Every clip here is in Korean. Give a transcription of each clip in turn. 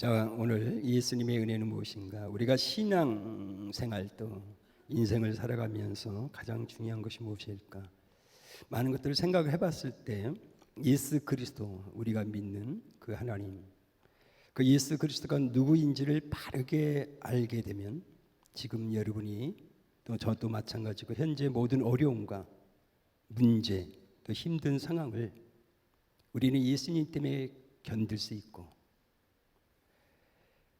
자, 오늘 예수님의 은혜는 무엇인가? 우리가 신앙생활도 인생을 살아가면서 가장 중요한 것이 무엇일까? 많은 것들을 생각해 봤을 때 예수 그리스도, 우리가 믿는 그 하나님, 그 예수 그리스도가 누구인지를 바르게 알게 되면 지금 여러분이 또 저도 마찬가지고 현재 모든 어려움과 문제, 또 힘든 상황을 우리는 예수님 때문에 견딜 수 있고,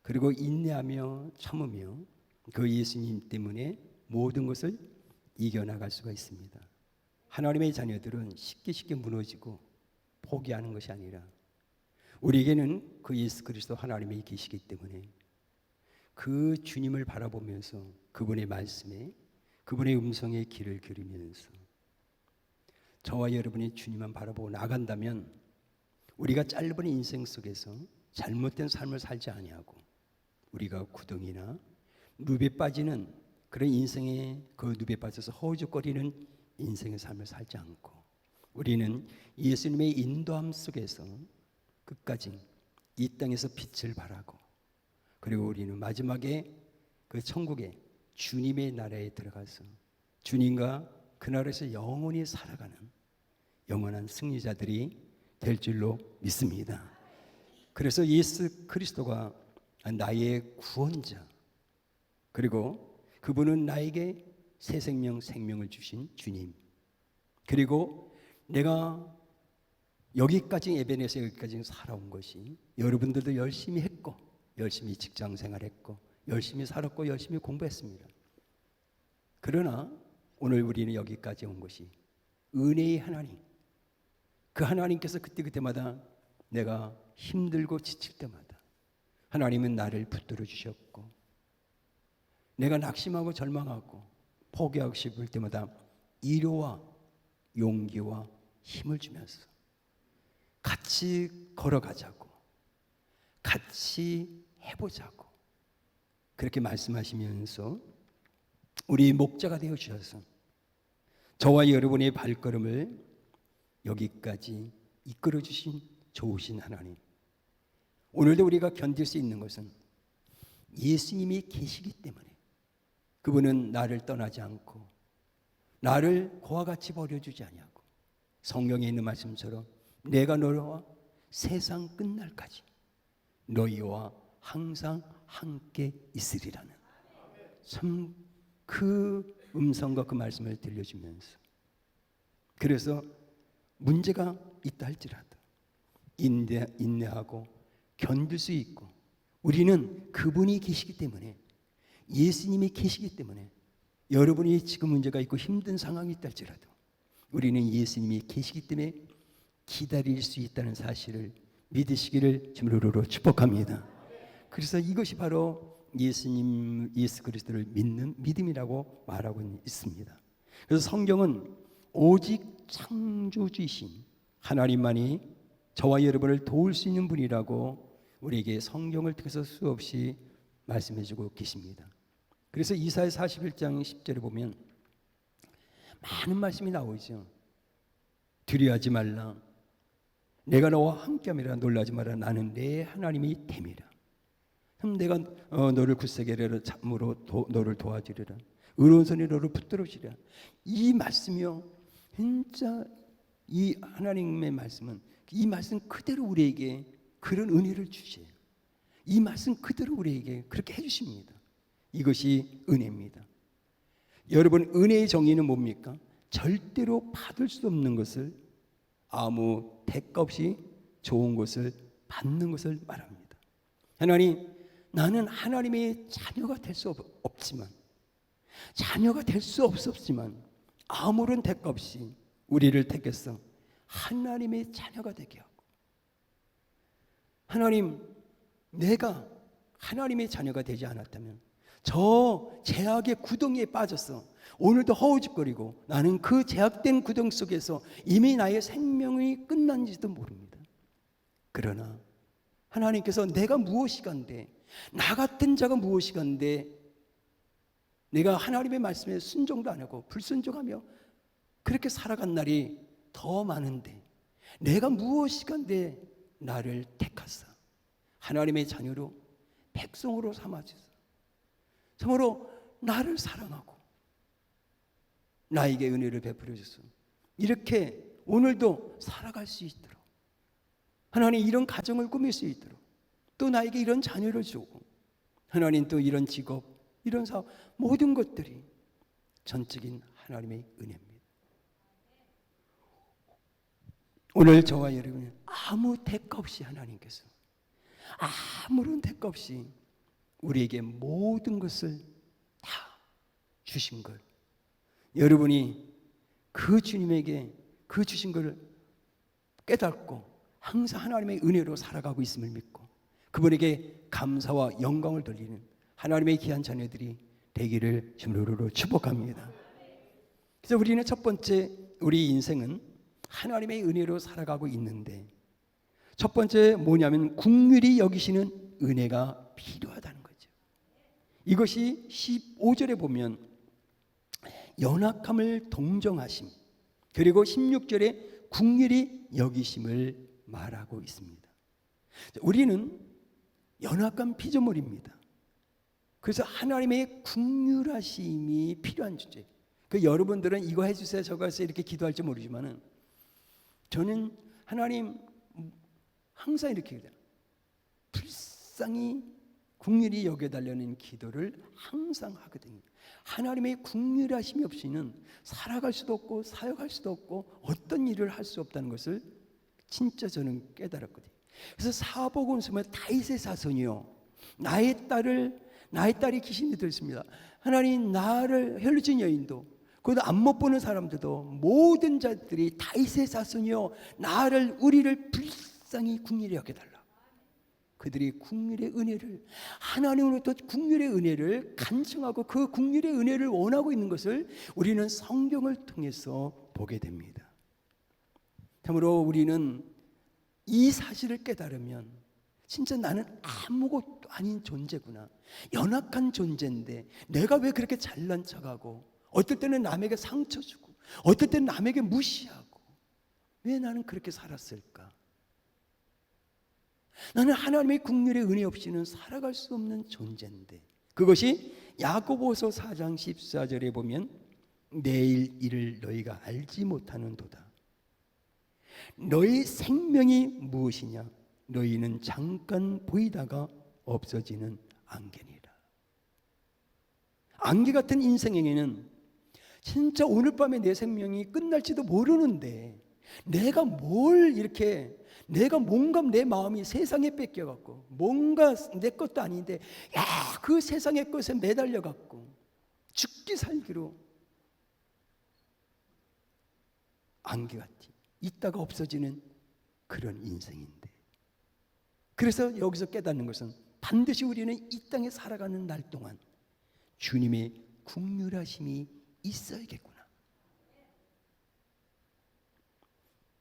그리고 인내하며 참으며 그 예수님 때문에 모든 것을 이겨나갈 수가 있습니다. 하나님의 자녀들은 쉽게 무너지고 포기하는 것이 아니라 우리에게는 그 예수 그리스도 하나님이 계시기 때문에 그 주님을 바라보면서 그분의 말씀에, 그분의 음성에 귀를 기울이면서 저와 여러분이 주님만 바라보고 나간다면 우리가 짧은 인생 속에서 잘못된 삶을 살지 아니하고 우리가 구덩이나 늪에 빠지는 그런 인생의 그 늪에 빠져서 허우적거리는 인생의 삶을 살지 않고 우리는 예수님의 인도함 속에서 끝까지 이 땅에서 빛을 발하고, 그리고 우리는 마지막에 그 천국에 주님의 나라에 들어가서 주님과 그 나라에서 영원히 살아가는 영원한 승리자들이 될 줄로 믿습니다. 그래서 예수 그리스도가 나의 구원자, 그리고 그분은 나에게 새 생명을 주신 주님, 그리고 내가 여기까지 에베네서 여기까지 살아온 것이 여러분들도 열심히 했고 열심히 직장 생활했고 열심히 살았고 열심히 공부했습니다. 그러나 오늘 우리는 여기까지 온 것이 은혜의 하나님, 그 하나님께서 그때마다 내가 힘들고 지칠 때마다 하나님은 나를 붙들어 주셨고, 내가 낙심하고 절망하고 포기하고 싶을 때마다 위로와 용기와 힘을 주면서 같이 걸어가자고, 같이 해보자고 그렇게 말씀하시면서 우리 목자가 되어 주셔서 저와 여러분의 발걸음을 여기까지 이끌어 주신 좋으신 하나님, 오늘도 우리가 견딜 수 있는 것은 예수님이 계시기 때문에, 그분은 나를 떠나지 않고 나를 그와 같이 버려주지 아니하고 성경에 있는 말씀처럼 내가 너와 세상 끝날까지 너희와 항상 함께 있으리라는 참 그 음성과 그 말씀을 들려주면서, 그래서 문제가 있다 할지라도 인내하고 견딜 수 있고, 우리는 그분이 계시기 때문에, 예수님이 계시기 때문에 여러분이 지금 문제가 있고 힘든 상황이 있다 할지라도 우리는 예수님이 계시기 때문에 기다릴 수 있다는 사실을 믿으시기를 주님으로 축복합니다. 그래서 이것이 바로 예수님, 예수 그리스도를 믿는 믿음이라고 말하고 있습니다. 그래서 성경은 오직 창조주이신 하나님만이 저와 여러분을 도울 수 있는 분이라고 우리에게 성경을 통해서 수없이 말씀해주고 계십니다. 그래서 이사야 41장 10절에 보면 많은 말씀이 나오죠. 두려워하지 말라, 내가 너와 함께함이라, 놀라지 마라, 나는 내 하나님이 됨이라. 내가 너를 굳세게 참으로 너를 도와주리라, 의로운 손이 너를 붙들어주리라. 이 말씀이요, 진짜 이 하나님의 말씀은 이 말씀 그대로 우리에게 그런 은혜를 주세요. 이 말씀 그대로 우리에게 그렇게 해주십니다. 이것이 은혜입니다. 여러분, 은혜의 정의는 뭡니까? 절대로 받을 수 없는 것을 아무 대가 없이 좋은 것을 받는 것을 말합니다. 하나님, 나는 하나님의 자녀가 될 수 없지만, 자녀가 될 수 없었지만 아무런 대가 없이 우리를 택해서 하나님의 자녀가 되게 하고, 하나님, 내가 하나님의 자녀가 되지 않았다면 저 제약의 구덩이에 빠져서 오늘도 허우적거리고 나는 그 제약된 구덩이 속에서 이미 나의 생명이 끝난지도 모릅니다. 그러나 하나님께서 내가 무엇이간데, 나 같은 자가 무엇이간데 내가 하나님의 말씀에 순종도 안 하고 불순종하며 그렇게 살아간 날이 더 많은데 내가 무엇이간데 나를 택하사 하나님의 자녀로 백성으로 삼아주셔서 참으로 나를 사랑하고 나에게 은혜를 베풀어 주셔서 이렇게 오늘도 살아갈 수 있도록 하나님 이런 가정을 꾸밀 수 있도록 또 나에게 이런 자녀를 주고 하나님 또 이런 직업 이런 사업 모든 것들이 전적인 하나님의 은혜입니다. 오늘 저와 여러분은 아무 대가 없이 하나님께서 아무런 대가 없이 우리에게 모든 것을 다 주신 걸 여러분이 그 주님에게 그 주신 것을 깨닫고 항상 하나님의 은혜로 살아가고 있음을 믿고 그분에게 감사와 영광을 돌리는 하나님의 귀한 자녀들이 되기를 주님으로 축복합니다. 그래서 우리는 첫 번째 우리 인생은 하나님의 은혜로 살아가고 있는데 첫 번째 뭐냐면 긍휼히 여기시는 은혜가 필요하다는 거죠. 이것이 15절에 보면 연약함을 동정하심 그리고 16절에 긍휼히 여기심을 말하고 있습니다. 우리는 연약한 피조물입니다. 그래서 하나님의 긍휼하심이 필요한 주제. 그 여러분들은 이거 해주세요 저거 해주세요 이렇게 기도할지 모르지만은 저는 하나님 항상 이렇게 기도해요. 불쌍히 긍휼히 여겨달라는 기도를 항상 하거든요. 하나님의 긍휼하심이 없이는 살아갈 수도 없고 사역할 수도 없고 어떤 일을 할 수 없다는 것을 진짜 저는 깨달았거든요. 그래서 사복음서에 다윗의 자손이요 나의 딸이 귀신이 들었습니다. 하나님 나를 혈루진 여인도 그것도 안 못 보는 사람들도 모든 자들이 다윗의 자손이요 나를 우리를 불쌍히 긍휼히 여겨달라. 그들이 긍휼의 은혜를 하나님으로부터 긍휼의 은혜를 간청하고 그 긍휼의 은혜를 원하고 있는 것을 우리는 성경을 통해서 보게 됩니다. 참으로 우리는 이 사실을 깨달으면 진짜 나는 아무것도 아닌 존재구나. 연약한 존재인데 내가 왜 그렇게 잘난 척하고 어떨 때는 남에게 상처 주고 어떨 때는 남에게 무시하고 왜 나는 그렇게 살았을까? 나는 하나님의 긍휼의 은혜 없이는 살아갈 수 없는 존재인데 그것이 야고보서 4장 14절에 보면 내일 일을 너희가 알지 못하는도다. 너희 생명이 무엇이냐? 너희는 잠깐 보이다가 없어지는 안개니라. 안개 같은 인생에는 진짜 오늘 밤에 내 생명이 끝날지도 모르는데 내가 뭘 이렇게 내가 뭔가 내 마음이 세상에 뺏겨갖고 뭔가 내 것도 아닌데 그 세상의 것에 매달려갖고 죽기 살기로 안개같이 있다가 없어지는 그런 인생인데 그래서 여기서 깨닫는 것은 반드시 우리는 이 땅에 살아가는 날 동안 주님의 긍휼하심이 있어야겠구나.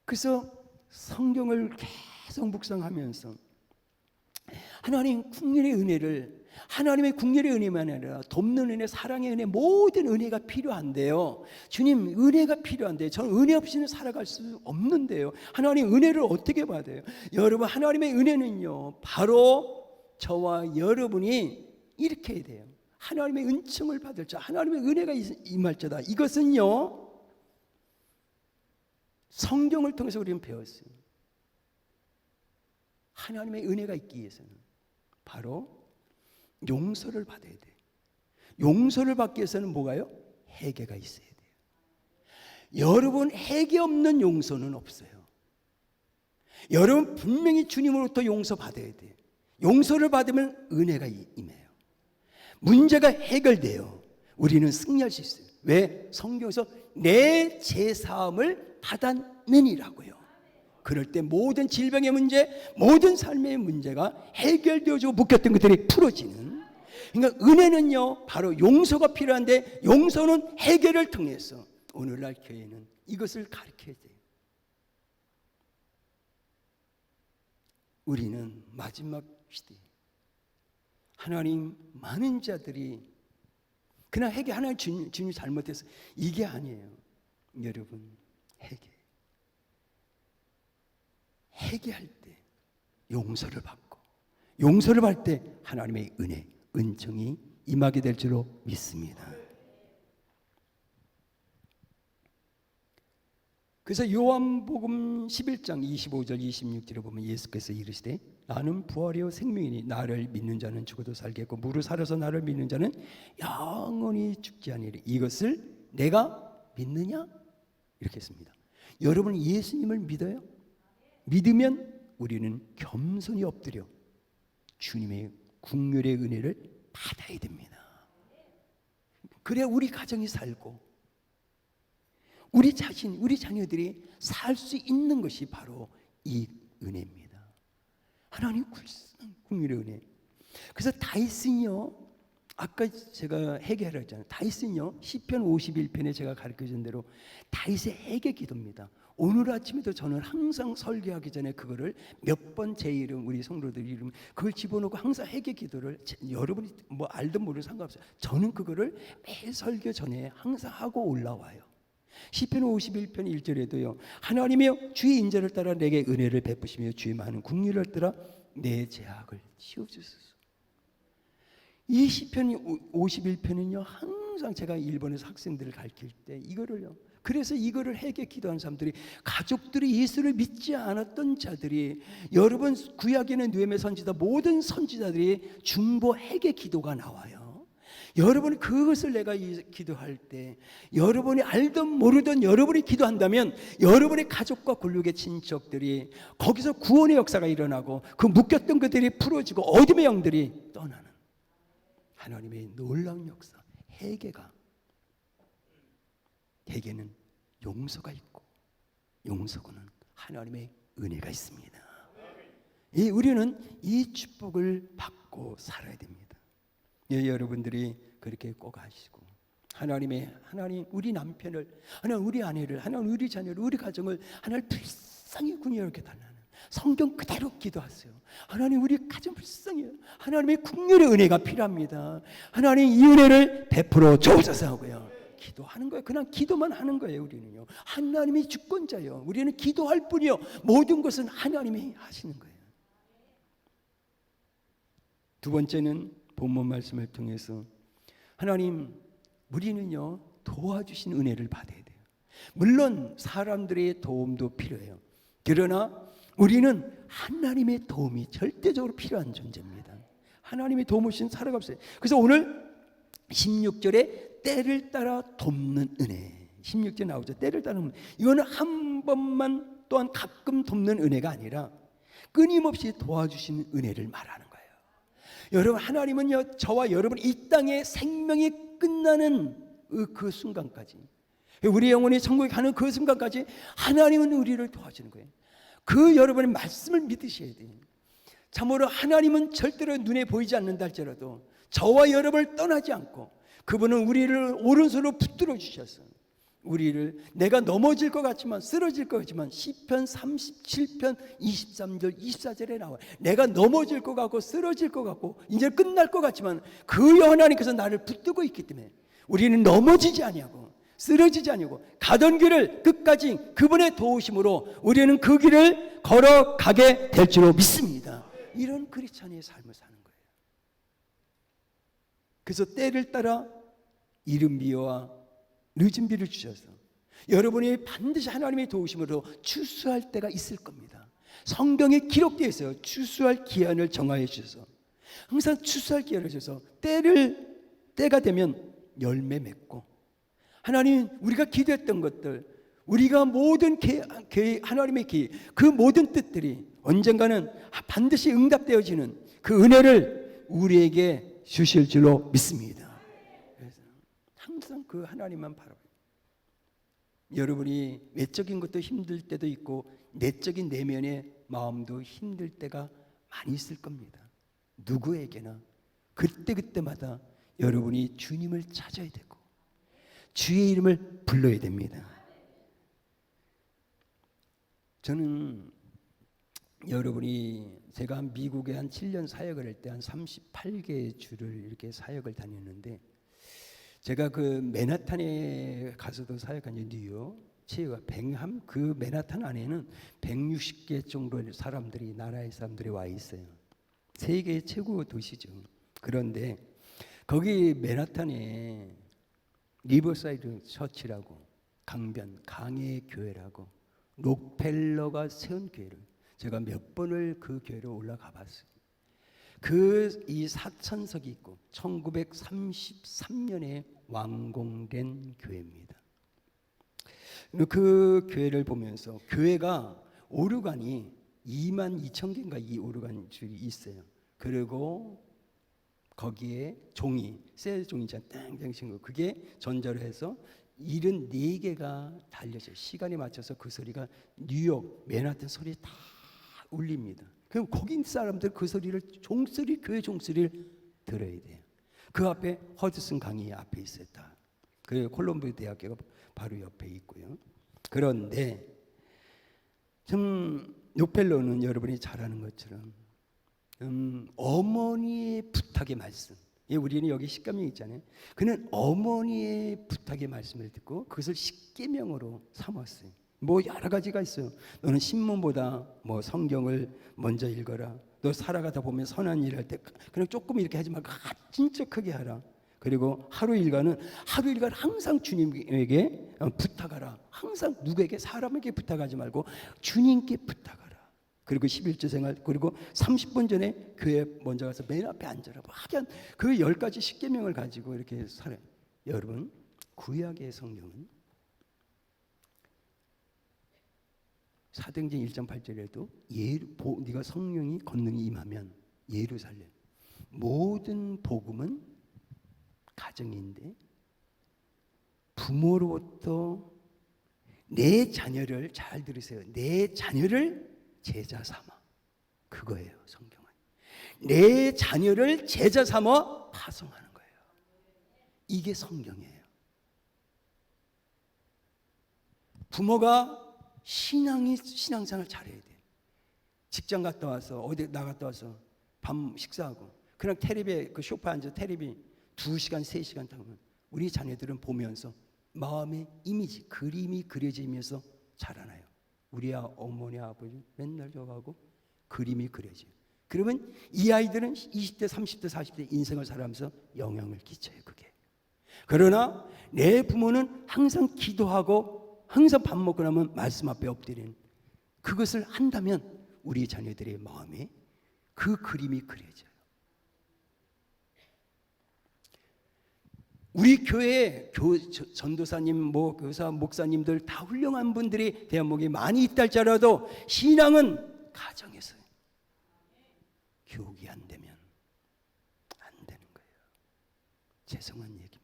그래서 성경을 계속 묵상하면서 하나님 긍휼의 은혜를 하나님의 긍휼의 은혜만 아니라 돕는 은혜, 사랑의 은혜 모든 은혜가 필요한데요. 주님 은혜가 필요한데 저는 은혜 없이는 살아갈 수 없는데요. 하나님 은혜를 어떻게 받아요? 여러분 하나님의 은혜는요 바로 저와 여러분이 이렇게 해야 돼요. 하나님의 은총을 받을 자 하나님의 은혜가 임할 자다. 이것은요 성경을 통해서 우리는 배웠어요. 하나님의 은혜가 있기 위해서는 바로 용서를 받아야 돼요. 용서를 받기 위해서는 뭐가요? 회개가 있어야 돼요. 여러분 회개 없는 용서는 없어요. 여러분 분명히 주님으로부터 용서받아야 돼요. 용서를 받으면 은혜가 임해요. 문제가 해결돼요. 우리는 승리할 수 있어요. 왜? 성경에서 내 죄사함을 받았느니라고요. 그럴 때 모든 질병의 문제, 모든 삶의 문제가 해결되어지고 묶였던 것들이 풀어지는. 그러니까 은혜는요 바로 용서가 필요한데 용서는 해결을 통해서 오늘날 교회는 이것을 가르쳐야 돼요. 우리는 마지막 시대에 하나님 많은 자들이 그냥 회개 하나님 주님이 잘못해서 이게 아니에요. 여러분 회개할 때 용서를 받고 용서를 받을 때 하나님의 은혜, 은총이 임하게 될 줄로 믿습니다. 그래서 요한복음 11장 25절 26절에 보면 예수께서 이르시되 나는 부활이요 생명이니 나를 믿는 자는 죽어도 살겠고 무릇 살아서 나를 믿는 자는 영원히 죽지 아니하리. 이것을 내가 믿느냐? 이렇게 했습니다. 여러분 예수님을 믿어요? 믿으면 우리는 겸손히 엎드려 주님의 국률의 은혜를 받아야 됩니다. 그래야 우리 가정이 살고 우리 자신, 우리 자녀들이 살 수 있는 것이 바로 이 은혜입니다. 하나님 국률의 은혜. 그래서 다윗은요, 아까 제가 회개하라 했잖아요. 다윗은요, 시편 51편에 제가 가르쳐준 대로 다윗의 회개 기도입니다. 오늘 아침에도 저는 항상 설교하기 전에 그거를 몇 번 제 이름, 우리 성도들 이름 그걸 집어넣고 항상 회개 기도를, 여러분이 뭐 알든 모르든 상관없어요. 저는 그거를 매일 설교 전에 항상 하고 올라와요. 시편 51편 1절에도요. 하나님이여 주의 인자를 따라 내게 은혜를 베푸시며 주의 많은 국률을 따라 내 죄악을 치워주소서. 이 시편 51편은요. 항상 제가 일본에서 학생들을 가르칠 때 이거를요. 그래서 이거를 회개 기도하는 사람들이, 가족들이 예수를 믿지 않았던 자들이, 여러분 구약에는 느헤미야 선지자 모든 선지자들이 중보 회개 기도가 나와요. 여러분이 그것을 내가 기도할 때 여러분이 알든 모르든 여러분이 기도한다면 여러분의 가족과 굴욕의 친척들이 거기서 구원의 역사가 일어나고 그 묶였던 것들이 풀어지고 어둠의 영들이 떠나는 하나님의 놀라운 역사. 회개는 용서가 있고 용서고는 하나님의 은혜가 있습니다. 우리는 이 축복을 받고 살아야 됩니다. 여러분들이 그렇게 꼭 하시고 하나님 우리 남편을, 하나님 우리 아내를, 하나님 우리 자녀를, 우리 가정을 하나님 불쌍히 궁유롭게 달라는 성경 그대로 기도하세요. 하나님 우리 가정 불쌍해요. 하나님의 국률의 은혜가 필요합니다. 하나님 이 은혜를 베풀어 주옵소서 하고요. 기도하는 거예요. 그냥 기도만 하는 거예요. 우리는요. 하나님이 주권자예요. 우리는 기도할 뿐이요. 모든 것은 하나님이 하시는 거예요. 두 번째는 본문 말씀을 통해서 하나님 우리는요 도와주신 은혜를 받아야 돼요. 물론 사람들의 도움도 필요해요. 그러나 우리는 하나님의 도움이 절대적으로 필요한 존재입니다. 하나님의 도움 없이는 살아가 없어요. 그래서 오늘 16절에 때를 따라 돕는 은혜, 16절에 나오죠. 때를 따라 돕는, 이거는 한 번만 또한 가끔 돕는 은혜가 아니라 끊임없이 도와주시는 은혜를 말하는 거예요. 여러분 하나님은요 저와 여러분 이 땅의 생명이 끝나는 그 순간까지, 우리 영혼이 천국에 가는 그 순간까지 하나님은 우리를 도와주는 거예요. 그 여러분의 말씀을 믿으셔야 돼요. 참으로 하나님은 절대로 눈에 보이지 않는다 할지라도 저와 여러분을 떠나지 않고 그분은 우리를 오른손으로 붙들어 주셔서 우리를, 내가 넘어질 것 같지만 쓰러질 것 같지만 시편 37편 23절 24절에 나와요. 내가 넘어질 것 같고 쓰러질 것 같고 이제 끝날 것 같지만 그 하나님께서 나를 붙들고 있기 때문에 우리는 넘어지지 아니하고 쓰러지지 아니하고 가던 길을 끝까지 그분의 도우심으로 우리는 그 길을 걸어가게 될 줄로 믿습니다. 이런 크리스찬의 삶을 사는 거예요. 그래서 때를 따라 이른 비와 늦은 비를 주셔서 여러분이 반드시 하나님의 도우심으로 추수할 때가 있을 겁니다. 성경에 기록되어 있어요. 추수할 기한을 정하여 주셔서 항상 추수할 기한을 주셔서 때가 되면 열매 맺고, 하나님 우리가 기도했던 것들, 우리가 모든 하나님의 계획, 그 모든 뜻들이 언젠가는 반드시 응답되어지는 그 은혜를 우리에게 주실 줄로 믿습니다. 그래서 항상 그 하나님만 바라봐요. 여러분이 외적인 것도 힘들 때도 있고 내적인 내면의 마음도 힘들 때가 많이 있을 겁니다. 누구에게나 그때마다 여러분이 주님을 찾아야 되고 주의 이름을 불러야 됩니다. 저는 여러분이, 제가 미국에 한 7년 사역을 할 때 한 38개 주를 이렇게 사역을 다녔는데, 제가 그 맨하탄에 가서도 사역한 뉴욕, 뱅함, 그 맨하탄 안에는 160개 정도의 사람들이, 나라의 사람들이 와 있어요. 세계 최고 도시죠. 그런데 거기 맨하탄에 리버사이드 처치라고 강의 교회라고 록펠러가 세운 교회를 제가 몇 번을 그 교회로 올라가 봤어요. 이 사천석이 있고 1933년에 완공된 교회입니다. 그 교회를 보면서 교회가 오르간이 22,000개인가 이 오르간 줄이 있어요. 그리고 거기에 종이, 쇠 종이잖아, 땡땡 친 거. 그게 전자로 해서 74개가 달려져요. 시간에 맞춰서 그 소리가 뉴욕, 맨하탄 소리 다 울립니다. 그럼 거기 사람들 그 소리를 종소리, 교회 종소리를 들어야 돼요. 그 앞에 허드슨 강이 앞에 있었다. 그 콜롬비아 대학교가 바로 옆에 있고요. 그런데 좀 록펠러는 여러분이 잘 아는 것처럼 어머니의 부탁의 말씀. 우리는 여기 십계명 있잖아요. 그는 어머니의 부탁의 말씀을 듣고 그것을 십계명으로 삼았어요. 뭐 여러 가지가 있어요. 너는 신문보다 뭐 성경을 먼저 읽어라. 너 살아가다 보면 선한 일 할 때 그냥 조금 이렇게 하지 말고 진짜 크게 하라. 그리고 하루 일과는 항상 주님에게 부탁하라. 항상 누구에게 사람에게 부탁하지 말고 주님께 부탁하라. 그리고 11조 생활, 그리고 30분 전에 교회 먼저 가서 맨 앞에 앉아라. 하여간 그 10가지 십계명을 가지고 이렇게 살아요. 여러분, 구약의 성경은 사도행전 1.8절에도 네가 성령이 권능이 임하면 예루살렘 모든 복음은 가정인데 부모로부터 내 자녀를 잘 들으세요. 내 자녀를 제자 삼아. 그거예요, 성경은. 내 자녀를 제자 삼아 파송하는 거예요. 이게 성경이에요. 부모가 신앙생활 잘해야 돼. 직장 갔다 와서 어디 나갔다 와서 밤 식사하고 그냥 텔레비에 그 소파에 앉아 텔레비 2시간 3시간 타면 우리 자녀들은 보면서 마음의 이미지 그림이 그려지면서 자라나요. 우리 어머니 아버지 맨날 저하고 그림이 그려져요. 그러면 이 아이들은 20대 30대 40대 인생을 살아가면서 영향을 끼쳐요. 그게. 그러나 내 부모는 항상 기도하고 항상 밥 먹고 나면 말씀 앞에 엎드리는 그것을 한다면 우리 자녀들의 마음에 그 그림이 그려져요. 우리 교회에 전도사님, 교사, 목사님들 다 훌륭한 분들이 대한민국에 많이 있다 할지라도 신앙은 가정에서요. 교육이 안 되면 안 되는 거예요. 죄송한 얘기입니다.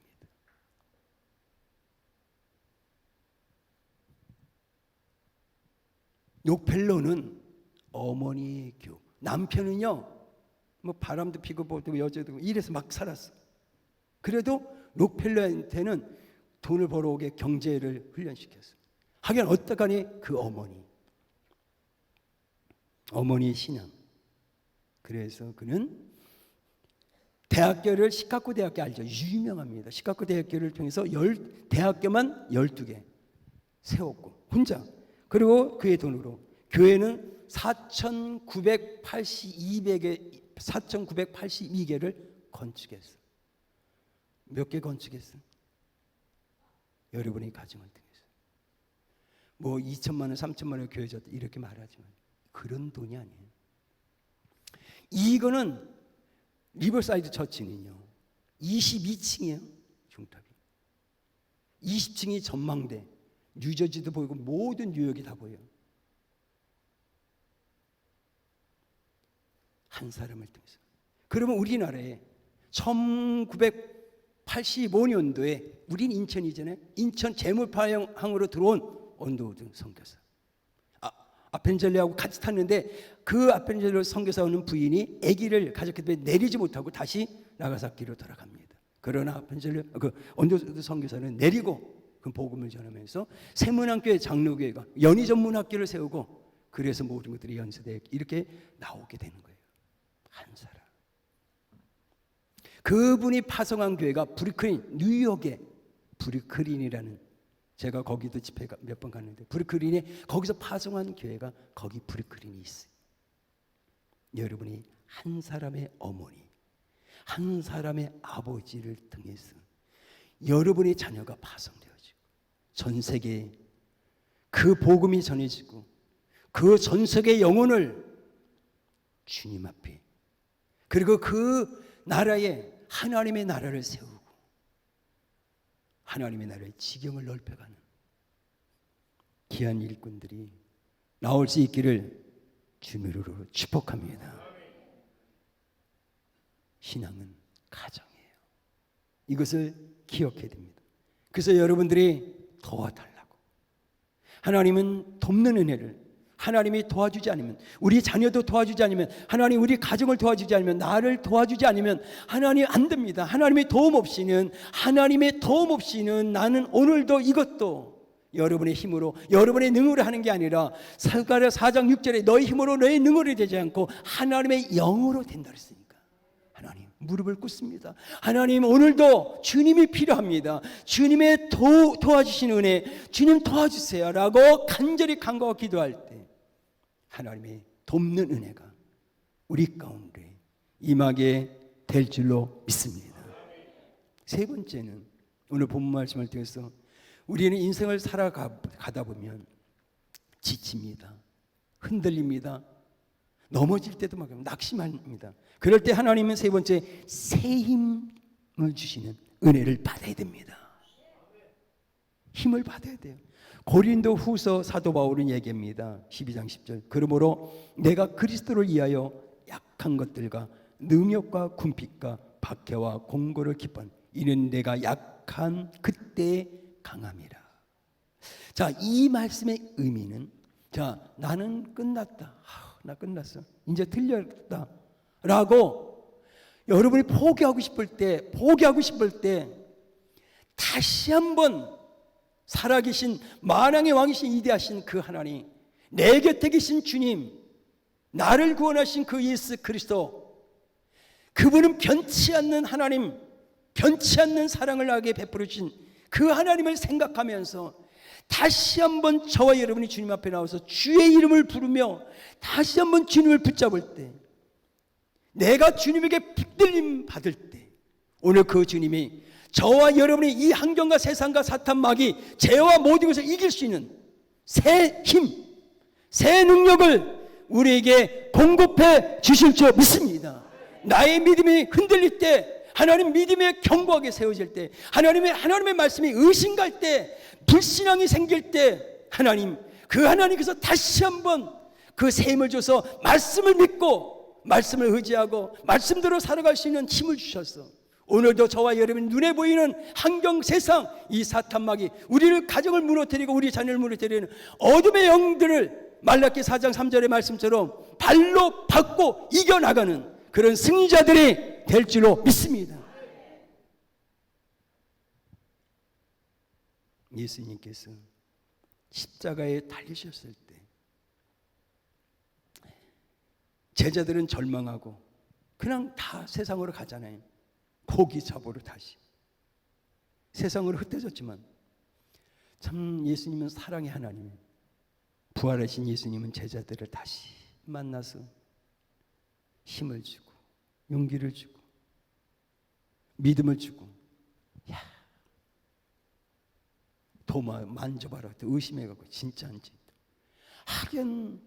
록펠러는 어머니의 교육, 남편은요 뭐 바람도 피고 보고 여자도 이래서 막 살았어. 그래도 록펠러한테는 돈을 벌어오게 경제를 훈련시켰어요. 하긴 어떡하니 그 어머니의 신앙. 그래서 그는 대학교를 시카고 대학교 알죠? 유명합니다. 시카고 대학교를 통해서 대학교만 12개 세웠고 혼자. 그리고 그의 돈으로 교회는 4,982개를 건축했어요. 몇 개 건축했어요? 여러분의 가정을 통해서. 뭐 2천만 원, 3천만 원 교회 줬다 이렇게 말하지만 그런 돈이 아니에요. 이거는 리버사이드 처치는요 22층이에요. 중탑이 20층이 전망대, 뉴저지도 보이고 모든 뉴욕이 다 보여요. 한 사람을 통해서. 그러면 우리나라에 1985년도에 우린 인천이잖아요. 인천 재물파항으로 들어온 언더우드 선교사. 아펜젤리하고 같이 탔는데 그 아펜젤리 선교사오는 부인이 아기를 가졌기 때문에 내리지 못하고 다시 나가사키로 돌아갑니다. 그러나 그 언더우드 선교사는 내리고 그 복음을 전하면서 세문안교회 장로교회가 연희 전문학교를 세우고 그래서 모든 것들이 연세대 이렇게 나오게 되는 거예요. 한 사람. 그분이 파송한 교회가 브루클린, 뉴욕의 브루클린이라는, 제가 거기도 집회 몇 번 갔는데 브루클린에 거기서 파송한 교회가 거기 브루클린이 있어요. 여러분이 한 사람의 어머니, 한 사람의 아버지를 통해서 여러분의 자녀가 파송되어지고 전 세계에 그 복음이 전해지고 그 전 세계의 영혼을 주님 앞에, 그리고 그 나라에 하나님의 나라를 세우고 하나님의 나라의 지경을 넓혀가는 귀한 일꾼들이 나올 수 있기를 주님으로 축복합니다. 신앙은 가정이에요. 이것을 기억해야 됩니다. 그래서 여러분들이 도와달라고, 하나님은 돕는 은혜를, 하나님이 도와주지 않으면, 우리 자녀도 도와주지 않으면, 하나님 우리 가정을 도와주지 않으면, 나를 도와주지 않으면 하나님 안 됩니다. 하나님의 도움 없이는 나는 오늘도 이것도 여러분의 힘으로, 여러분의 능으로 하는 게 아니라 사가랴 4장 6절에 너희 힘으로 너희 능으로 되지 않고 하나님의 영으로 된다 그랬으니까 하나님 무릎을 꿇습니다. 하나님 오늘도 주님이 필요합니다. 주님의 도와주시는 은혜, 주님 도와주세요 라고 간절히 간구하고 기도할 때 하나님의 돕는 은혜가 우리 가운데 임하게 될 줄로 믿습니다. 세 번째는 오늘 본문 말씀을 통해서 우리는 인생을 살아가다 보면 지칩니다. 흔들립니다. 넘어질 때도 막 낙심합니다. 그럴 때 하나님은 세 번째 새 힘을 주시는 은혜를 받아야 됩니다. 힘을 받아야 돼요. 고린도 후서 사도 바울은 얘기합니다. 12장 10절. 그러므로 내가 그리스도를 위하여 약한 것들과 능욕과 궁핍과 박해와 공고를 기뻐한 이는 내가 약한 그때의 강함이라. 자, 이 말씀의 의미는, 자, 나는 끝났다. 나 끝났어. 이제 틀렸다. 라고 여러분이 포기하고 싶을 때 다시 한번 살아계신 만왕의 왕이신 위대하신 그 하나님, 내 곁에 계신 주님, 나를 구원하신 그 예수 그리스도, 그분은 변치 않는 하나님, 변치 않는 사랑을 나에게 베풀어 주신 그 하나님을 생각하면서 다시 한번 저와 여러분이 주님 앞에 나와서 주의 이름을 부르며 다시 한번 주님을 붙잡을 때, 내가 주님에게 붙들림 받을 때, 오늘 그 주님이 저와 여러분이 이 환경과 세상과 사탄 마귀 죄와 모든 것을 이길 수 있는 새 힘, 새 능력을 우리에게 공급해 주실 줄 믿습니다. 나의 믿음이 흔들릴 때, 하나님 믿음에 견고하게 세워질 때, 하나님의 말씀이 의심갈 때, 불신앙이 생길 때, 그 하나님께서 다시 한번 그 새 힘을 줘서 말씀을 믿고 말씀을 의지하고 말씀대로 살아갈 수 있는 힘을 주셔서 오늘도 저와 여러분 눈에 보이는 환경, 세상, 이 사탄 마귀, 우리를 가정을 무너뜨리고 우리 자녀를 무너뜨리는 어둠의 영들을 말라기 4장 3절의 말씀처럼 발로 밟고 이겨나가는 그런 승리자들이 될 줄로 믿습니다. 예수님께서 십자가에 달리셨을 때 제자들은 절망하고 그냥 다 세상으로 가잖아요. 고기 잡으러 다시 세상으로 흩어졌지만 참 예수님은 사랑의 하나님, 부활하신 예수님은 제자들을 다시 만나서 힘을 주고 용기를 주고 믿음을 주고, 야, 도마 만져봐라 의심해가고 진짜인지 하긴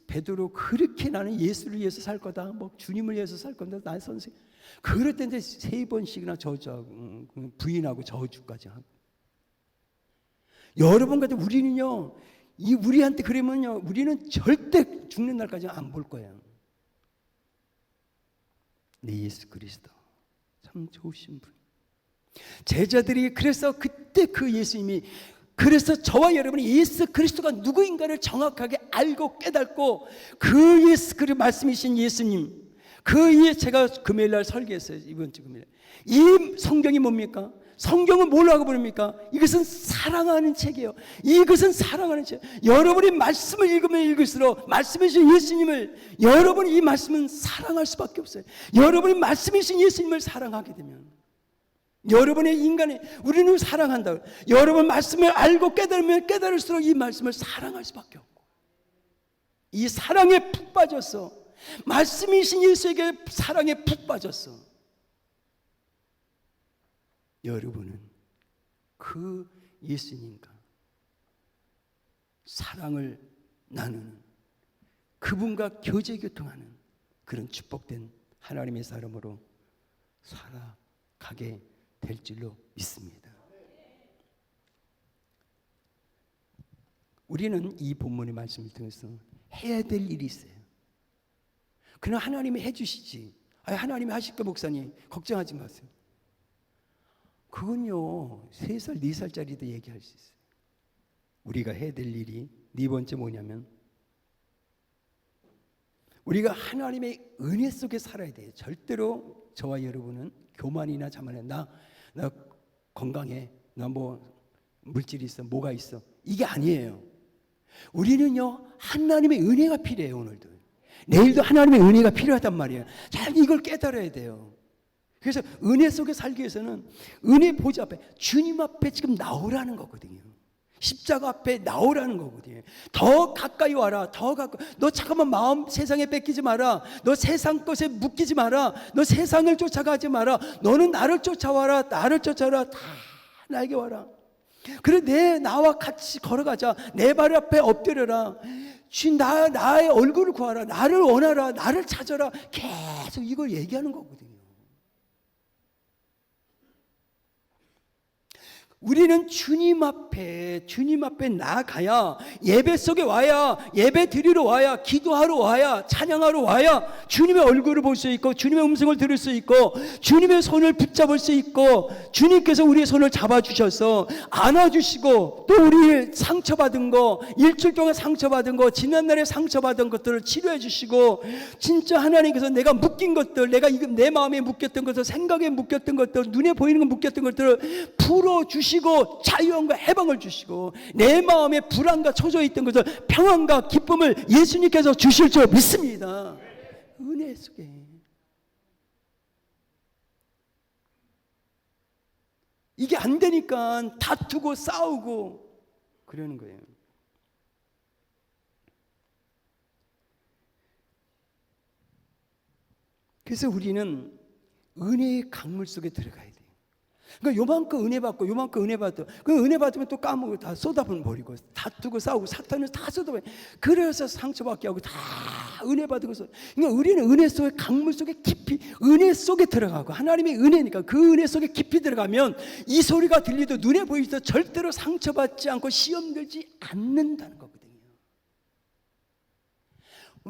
베드로 그렇게 나는 예수를 위해서 살 거다, 뭐 주님을 위해서 살 건데 난 선생, 그럴 때 이제 3번씩이나 저주하고 부인하고 저주까지 하고. 여러분 같은 우리는요, 우리한테 그러면요, 우리는 절대 죽는 날까지 안 볼 거예요. 내 예수 그리스도 참 좋으신 분. 제자들이 그래서 그때 그 예수님이, 그래서 저와 여러분이 예수 그리스도가 누구인가를 정확하게 알고 깨닫고 그 예수 그리스도 말씀이신 예수님, 제가 금요일날 설교했어요. 이번 주 금요일. 이 성경이 뭡니까? 성경은 뭐라고 부릅니까? 이것은 사랑하는 책이에요. 이것은 사랑하는 책. 여러분이 말씀을 읽으면 읽을수록 말씀이신 예수님을, 여러분이 이 말씀은 사랑할 수밖에 없어요. 여러분이 말씀이신 예수님을 사랑하게 되면 여러분의 인간이, 우리는 사랑한다. 여러분 말씀을 알고 깨달으면 깨달을수록 이 말씀을 사랑할 수밖에 없고, 이 사랑에 푹 빠져서 말씀이신 예수에게 사랑에 푹 빠졌어. 여러분은 그 예수님과 사랑을 나누는, 그분과 교제교통하는 그런 축복된 하나님의 사람으로 살아가게 될 줄로 믿습니다. 우리는 이 본문의 말씀을 통해서 해야 될 일이 있어요. 그냥 하나님이 해주시지. 하나님이 하실까 목사님 걱정하지 마세요. 그건요 3살 4살짜리도 얘기할 수 있어요. 우리가 해야 될 일이 네 번째 뭐냐면 우리가 하나님의 은혜 속에 살아야 돼요. 절대로 저와 여러분은 교만이나 자만해. 나 건강해. 나 뭐 물질이 있어. 뭐가 있어. 이게 아니에요. 우리는요 하나님의 은혜가 필요해요. 오늘도 내일도 하나님의 은혜가 필요하단 말이에요. 잘 이걸 깨달아야 돼요. 그래서 은혜 속에 살기 위해서는 은혜 보좌 앞에 주님 앞에 지금 나오라는 거거든요. 십자가 앞에 나오라는 거거든요. 더 가까이 와라. 더 가까이. 너 잠깐만 마음 세상에 뺏기지 마라. 너 세상 것에 묶이지 마라. 너 세상을 쫓아가지 마라. 너는 나를 쫓아와라. 나를 쫓아와라. 다 나에게 와라. 그래 나와 같이 걸어가자. 내 발 앞에 엎드려라. 주님 나의 얼굴을 구하라. 나를 원하라. 나를 찾아라. 계속 이걸 얘기하는 거거든요. 우리는 주님 앞에 나아가야, 예배 속에 와야, 예배 드리러 와야, 기도하러 와야, 찬양하러 와야 주님의 얼굴을 볼 수 있고 주님의 음성을 들을 수 있고 주님의 손을 붙잡을 수 있고 주님께서 우리의 손을 잡아주셔서 안아주시고 또 우리 상처받은 거, 일주일 동안 상처받은 거, 지난날에 상처받은 것들을 치료해 주시고 진짜 하나님께서 내가 묶인 것들, 내가 내 마음에 묶였던 것들, 생각에 묶였던 것들, 눈에 보이는 거 묶였던 것들을 풀어주시고 자유함과 해방을 주시고 내 마음에 불안과 초조해 있던 것을 평안과 기쁨을 예수님께서 주실 줄 믿습니다. 은혜 속에 이게 안 되니까 다투고 싸우고 그러는 거예요. 그래서 우리는 은혜의 강물 속에 들어가야 돼요. 그러니까 요만큼 은혜 받고 요만큼 은혜 받고 그 은혜 받으면 또 까먹고 다 쏟아버리고 다투고 싸우고 사탄을 다 쏟아버리고 그래서 상처받게 하고 다 은혜 받은 것을. 그러니까 우리는 은혜 속에 강물 속에 깊이 은혜 속에 들어가고 하나님의 은혜니까 그 은혜 속에 깊이 들어가면 이 소리가 들리도 눈에 보이도 절대로 상처받지 않고 시험 들지 않는다는 거거든요.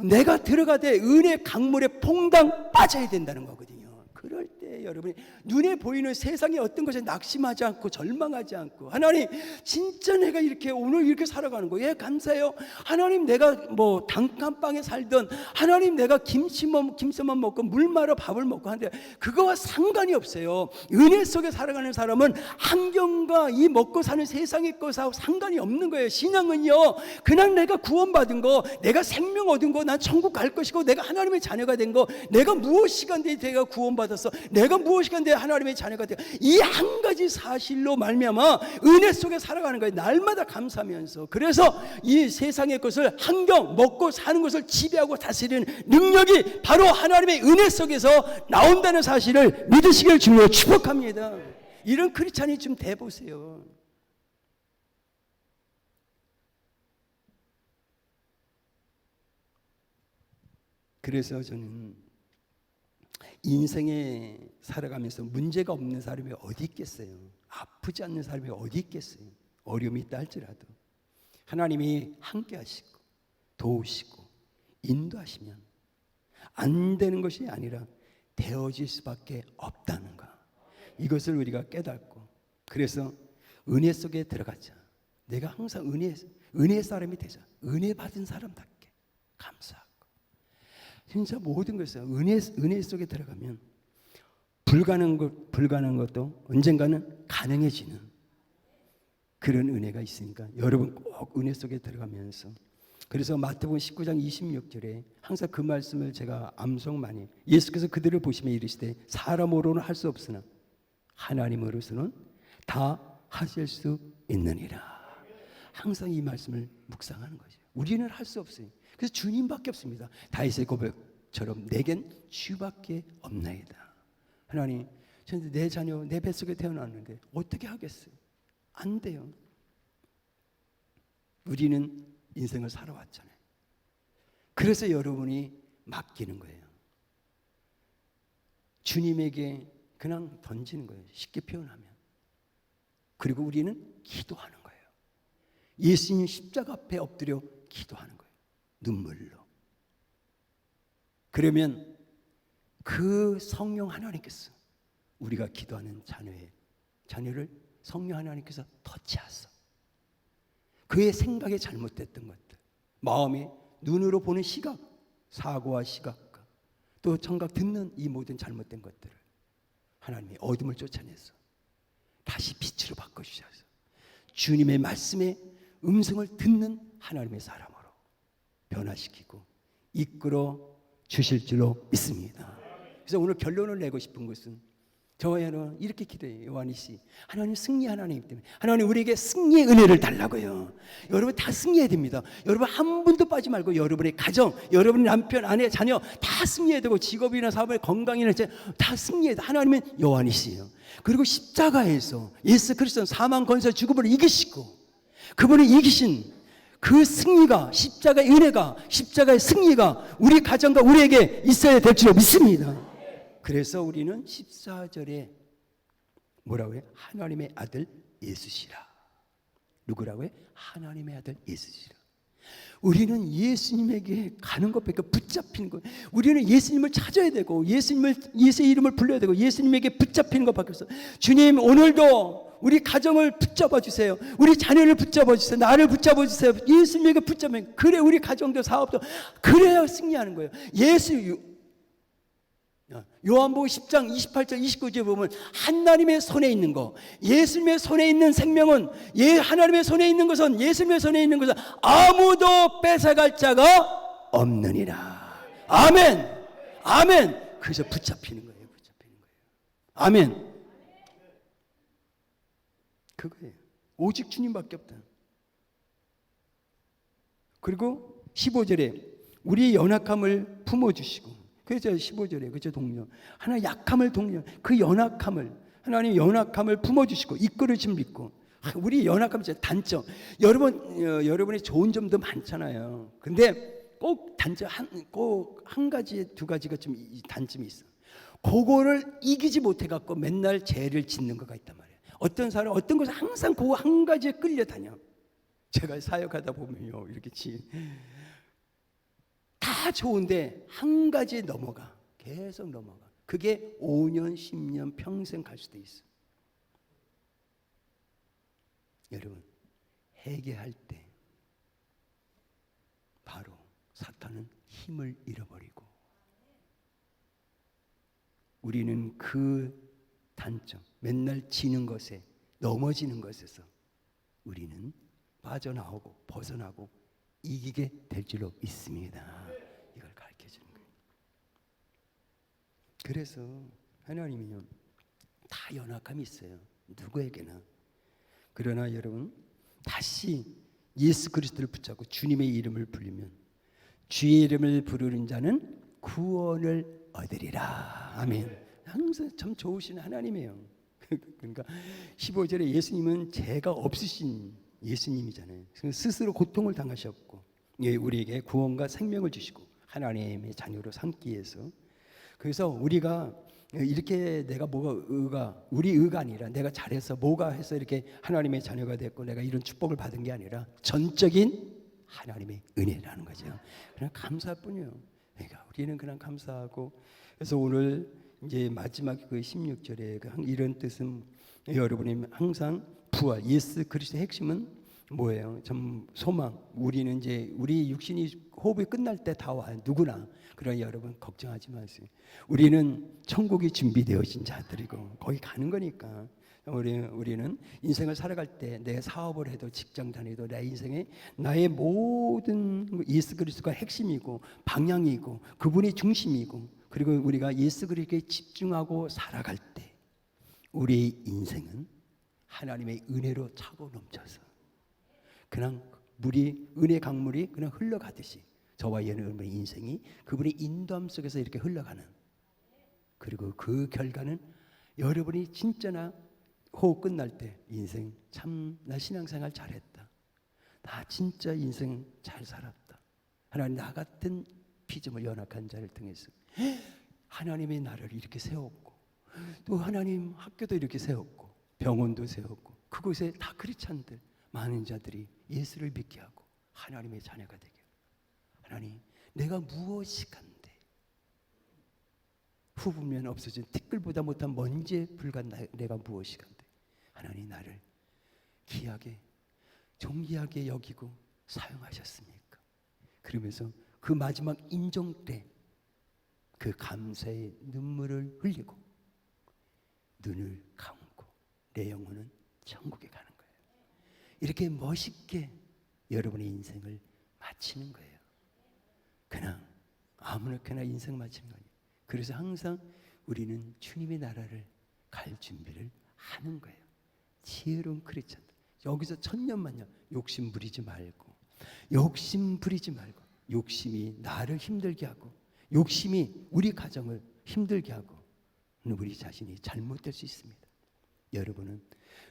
내가 들어가되 은혜 강물에 퐁당 빠져야 된다는 거거든요. 그럴 때 여러분이 눈에 보이는 세상의 어떤 것에 낙심하지 않고 절망하지 않고 하나님 진짜 내가 이렇게 오늘 이렇게 살아가는 거 예 감사해요. 하나님 내가 뭐 단칸방에 살던 하나님 내가 김치만 먹고 물 말아 밥을 먹고 하는데 그거와 상관이 없어요. 은혜 속에 살아가는 사람은 환경과 이 먹고 사는 세상의 것하고 상관이 없는 거예요. 신앙은요 그냥 내가 구원받은 거 내가 생명 얻은 거 난 천국 갈 것이고 내가 하나님의 자녀가 된 거 내가 무엇이간데 내가 구원받았어 내가 무엇이간데 하나님의 자녀가 돼 이 한 가지 사실로 말미암아 은혜 속에 살아가는 거예요. 날마다 감사하면서. 그래서 이 세상의 것을 환경 먹고 사는 것을 지배하고 다스리는 능력이 바로 하나님의 은혜 속에서 나온다는 사실을 믿으시길 주님으로 축복합니다. 이런 크리스찬이 좀 돼보세요. 그래서 저는 인생에 살아가면서 문제가 없는 사람이 어디 있겠어요. 아프지 않는 사람이 어디 있겠어요. 어려움이 있다 할지라도 하나님이 함께 하시고 도우시고 인도하시면 안 되는 것이 아니라 되어질 수밖에 없다는 것, 이것을 우리가 깨닫고 그래서 은혜 속에 들어가자. 내가 항상 은혜의 사람이 되자. 은혜 받은 사람답게 감사하고 진짜 모든 것을 은혜 속에 들어가면 불가능한 것도 언젠가는 가능해지는 그런 은혜가 있으니까 여러분 꼭 은혜 속에 들어가면서 그래서 마태복음 19장 26절에 항상 그 말씀을 제가 암송 많이 예수께서 그들을 보시며 이르시되 사람으로는 할 수 없으나 하나님으로서는 다 하실 수 있느니라. 항상 이 말씀을 묵상하는 거죠. 우리는 할 수 없어요. 그래서 주님밖에 없습니다. 다윗의 고백 것처럼 내겐 주밖에 없나이다. 하나님, 내 자녀 내 뱃속에 태어났는데 어떻게 하겠어요? 안 돼요. 우리는 인생을 살아왔잖아요. 그래서 여러분이 맡기는 거예요. 주님에게 그냥 던지는 거예요. 쉽게 표현하면. 그리고 우리는 기도하는 거예요. 예수님 십자가 앞에 엎드려 기도하는 거예요. 눈물로. 그러면 그 성령 하나님께서 우리가 기도하는 자녀를 성령 하나님께서 터치하셔서 그의 생각에 잘못됐던 것들, 마음에 눈으로 보는 시각, 사고와 시각과 또 청각 듣는 이 모든 잘못된 것들을 하나님이 어둠을 쫓아내서 다시 빛으로 바꿔주셔서 주님의 말씀에 음성을 듣는 하나님의 사람으로 변화시키고 이끌어 주실 줄로 믿습니다. 그래서 오늘 결론을 내고 싶은 것은 저와 여러분 이렇게 기도해요. 요한이 씨, 하나님 승리 하나님이기 때문에 하나님 우리에게 승리의 은혜를 달라고요. 여러분 다 승리해야 됩니다. 여러분 한 분도 빠지 말고 여러분의 가정, 여러분 남편, 아내, 자녀 다 승리해야 되고 직업이나 사업에 건강이나 다 승리해야 돼. 하나님은 요한이 씨예요. 그리고 십자가에서 예수 그리스도는 사망 권세 죽음을 이기시고 그분이 이기신 그 승리가 십자가의 은혜가 십자가의 승리가 우리 가정과 우리에게 있어야 될 줄 믿습니다. 그래서 우리는 14절에 뭐라고 해요? 하나님의 아들 예수시라. 누구라고 해? 하나님의 아들 예수시라. 우리는 예수님에게 가는 것밖에 붙잡히는 거. 우리는 예수님을 찾아야 되고 예수의 이름을 불러야 되고 예수님에게 붙잡히는 것밖에 없어. 주님 오늘도 우리 가정을 붙잡아 주세요. 우리 자녀를 붙잡아 주세요. 나를 붙잡아 주세요. 예수님에게 붙잡으면 그래 우리 가정도 사업도 그래야 승리하는 거예요. 요한복음 10장 28절 29절에 보면 하나님의 손에 있는 거, 예수님의 손에 있는 생명은 하나님의 손에 있는 것은 예수님의 손에 있는 것은 아무도 뺏어갈 자가 없느니라. 아멘. 아멘. 그래서 붙잡히는 거예요. 아멘. 그거예요. 오직 주님밖에 없다. 그리고 15절에 우리의 연약함을 품어주시고 그죠 15절에 그죠 동료 하나님 약함을 동료 그 연약함을 하나님 연약함을 품어주시고 이끌어주심 믿고 우리 연약함 단점 여러분의 좋은 점도 많잖아요. 근데 꼭 단점 꼭 한 가지 두 가지가 좀 단점이 있어. 그거를 이기지 못해 갖고 맨날 죄를 짓는 거가 있단 말이에요. 어떤 사람 어떤 것을 항상 그 한 가지에 끌려다녀. 제가 사역하다 보면요 이렇게 다 좋은데 한 가지에 넘어가. 계속 넘어가. 그게 5년, 10년, 평생 갈 수도 있어. 여러분, 회개할 때 바로 사탄은 힘을 잃어버리고 우리는 그 단점, 맨날 지는 것에 넘어지는 것에서 우리는 빠져나오고 벗어나고 이기게 될 줄로 믿습니다. 이걸 가르쳐 주는 거예요. 그래서 하나님이요 다 연약함이 있어요. 누구에게나. 그러나 여러분 다시 예수 그리스도를 붙잡고 주님의 이름을 부르면 주의 이름을 부르는 자는 구원을 얻으리라. 아멘. 항상 참 좋으신 하나님이에요. 그러니까 15절에 예수님은 죄가 없으신 예수님이잖아요. 스스로 고통을 당하셨고 우리에게 구원과 생명을 주시고 하나님의 자녀로 삼기 위해서. 그래서 우리가 이렇게 내가 우리 의가 아니라 내가 잘해서 뭐가 해서 이렇게 하나님의 자녀가 됐고 내가 이런 축복을 받은 게 아니라 전적인 하나님의 은혜라는 거죠. 그냥 감사할 뿐이에요. 그러니까 우리는 그냥 감사하고. 그래서 오늘 이제 마지막 그 16절에 이런 뜻은 여러분이 항상 부활, 예수 그리스도의 핵심은 뭐예요? 좀 소망. 우리는 이제 우리 육신이 호흡이 끝날 때 다 와요. 누구나. 그러니 여러분 걱정하지 마세요. 우리는 천국이 준비되어진 자들이고 거기 가는 거니까. 우리는 인생을 살아갈 때 내 사업을 해도 직장 다니도 내 인생에 나의 모든 예수 그리스도가 핵심이고 방향이고 그분이 중심이고 그리고 우리가 예수 그리스도에 집중하고 살아갈 때 우리의 인생은 하나님의 은혜로 차고 넘쳐서 그냥 은혜 강물이 그냥 흘러가듯이 저와 여러분의 인생이 그분의 인도함 속에서 이렇게 흘러가는, 그리고 그 결과는 여러분이 진짜나 호흡 끝날 때 인생 참 나 신앙생활 잘했다, 나 진짜 인생 잘 살았다, 하나님 나 같은 피조물 연약한 자를 통해서 하나님이 나를 이렇게 세웠고, 또 하나님 학교도 이렇게 세웠고 병원도 세웠고 그곳에 다 크리스찬들 많은 자들이 예수를 믿게 하고 하나님의 자녀가 되게, 하나님 내가 무엇이 간데, 후보면 없어진 티끌보다 못한 먼지에 불과한 내가 무엇이 간데 하나님 나를 귀하게 존귀하게 여기고 사용하셨습니까? 그러면서 그 마지막 인정 때 그 감사의 눈물을 흘리고 눈을 감고 내 영혼은 천국에 가는 거예요. 이렇게 멋있게 여러분의 인생을 마치는 거예요. 그냥 아무렇게나 인생 마치는 거 아니에요. 그래서 항상 우리는 주님의 나라를 갈 준비를 하는 거예요. 지혜로운 크리스찬들, 여기서 천년만년 욕심 부리지 말고, 욕심 부리지 말고, 욕심이 나를 힘들게 하고 욕심이 우리 가정을 힘들게 하고 우리 자신이 잘못될 수 있습니다. 여러분은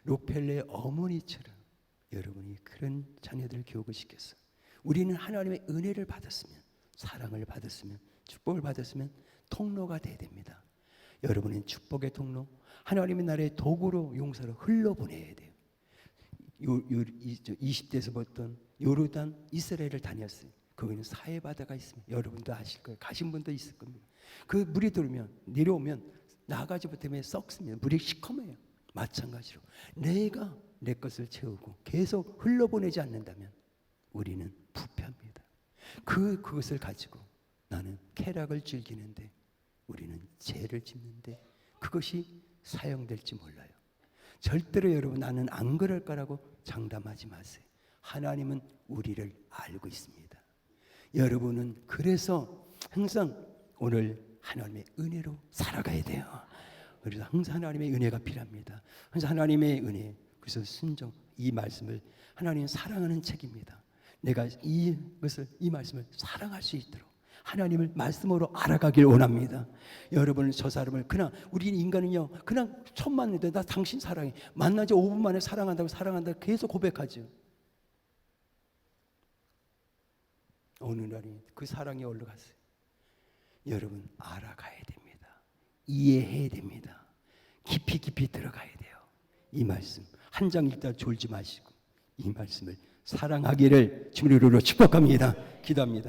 록펠레의 어머니처럼 여러분이 그런 자녀들을 교육을 시켰어. 우리는 하나님의 은혜를 받았으면, 사랑을 받았으면, 축복을 받았으면 통로가 돼야 됩니다. 여러분은 축복의 통로, 하나님의 나라의 도구로 용서를 흘러보내야 돼요. 20대에서 봤던 요르단 이스라엘을 다녔어요. 거기는 사해바다가 있습니다. 여러분도 아실 거예요. 가신 분도 있을 겁니다. 그 물이 들어오면, 내려오면 나가지부 때문에 썩습니다. 물이 시커매요. 마찬가지로 내가 내 것을 채우고 계속 흘러보내지 않는다면 우리는 부패합니다. 그것을 가지고 나는 쾌락을 즐기는데, 우리는 죄를 짓는데 그것이 사용될지 몰라요. 절대로 여러분 나는 안 그럴 거라고 장담하지 마세요. 하나님은 우리를 알고 있습니다. 여러분은 그래서 항상 오늘 하나님의 은혜로 살아가야 돼요. 그래서 항상 하나님의 은혜가 필요합니다. 항상 하나님의 은혜, 그래서 순종, 이 말씀을 하나님 사랑하는 책입니다. 내가 이 말씀을 사랑할 수 있도록 하나님을 말씀으로 알아가길 원합니다. 여러분, 저 사람을 그냥, 우리 인간은요 그냥 처음 만났는데 나 당신 사랑해, 만나지 5분 만에 사랑한다고 계속 고백하죠. 어느 날이 그 사랑이 어디로 갔어요? 여러분 알아가야 됩니다. 이해해야 됩니다. 깊이 들어가야 돼요. 이 말씀 한 장 읽다 졸지 마시고 이 말씀을 사랑하기를 주님으로 축복합니다. 기도합니다.